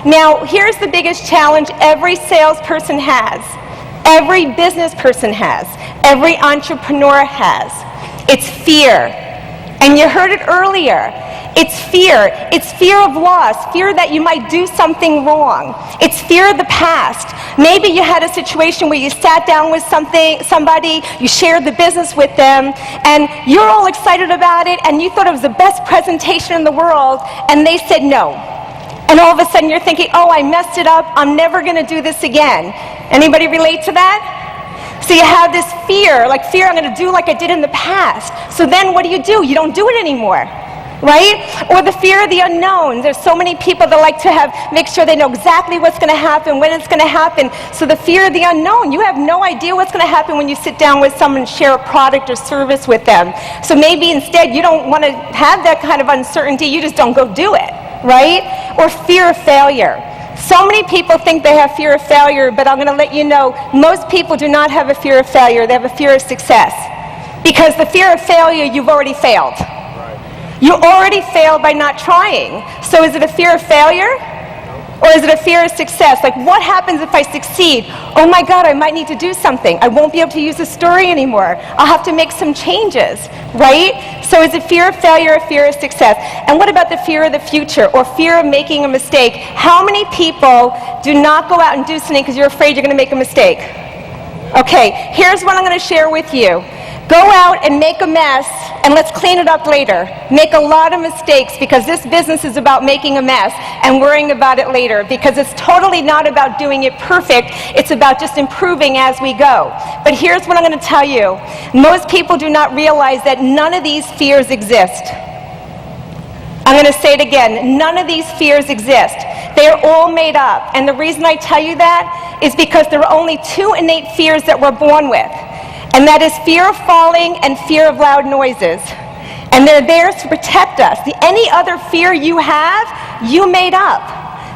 Now, here's the biggest challenge every salesperson has, every business person has, every entrepreneur has. It's fear. And you heard it earlier. It's fear. It's fear of loss, fear that you might do something wrong. It's fear of the past. Maybe you had a situation where you sat down with somebody, you shared the business with them, and you're all excited about it, and you thought it was the best presentation in the world, and they said no. And all of a sudden you're thinking, oh, I messed it up, I'm never going to do this again. Anybody relate to that? So you have this fear, like fear I'm going to do like I did in the past. So then what do? You don't do it anymore. Right? Or the fear of the unknown. There's so many people that like to make sure they know exactly what's going to happen, when it's going to happen. So the fear of the unknown. You have no idea what's going to happen when you sit down with someone and share a product or service with them. So maybe instead you don't want to have that kind of uncertainty, you just don't go do it. Right? Or fear of failure. So many people think they have fear of failure, but I'm going to let you know, most people do not have a fear of failure, they have a fear of success. Because the fear of failure, you've already failed. You already failed by not trying. So is it a fear of failure? Or is it a fear of success? Like, what happens if I succeed? Oh my God, I might need to do something. I won't be able to use the story anymore. I'll have to make some changes, right? So is it fear of failure or fear of success? And what about the fear of the future or fear of making a mistake? How many people do not go out and do something because you're afraid you're going to make a mistake? Okay, here's what I'm going to share with you. Go out and make a mess, and let's clean it up later. Make a lot of mistakes, because this business is about making a mess and worrying about it later, because it's totally not about doing it perfect. It's about just improving as we go. But here's what I'm going to tell you. Most people do not realize that none of these fears exist. I'm going to say it again. None of these fears exist. They are all made up. And the reason I tell you that is because there are only two innate fears that we're born with. And that is fear of falling and fear of loud noises. And they're there to protect us. Any other fear you have, you made up.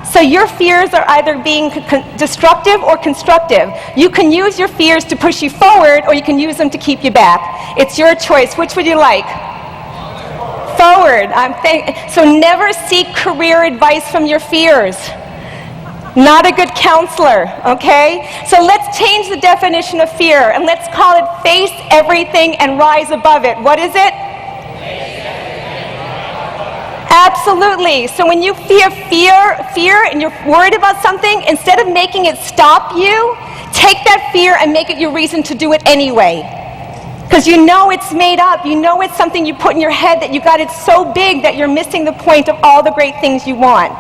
So your fears are either being destructive or constructive. You can use your fears to push you forward, or you can use them to keep you back. It's your choice. Which would you like? Forward. So never seek career advice from your fears. Not a good counselor, okay? So let's change the definition of fear, and let's call it face everything and rise above it. What is it? Absolutely. So when you feel fear and you're worried about something, instead of making it stop you, take that fear and make it your reason to do it anyway. Because you know it's made up. You know it's something you put in your head that you got it so big that you're missing the point of all the great things you want.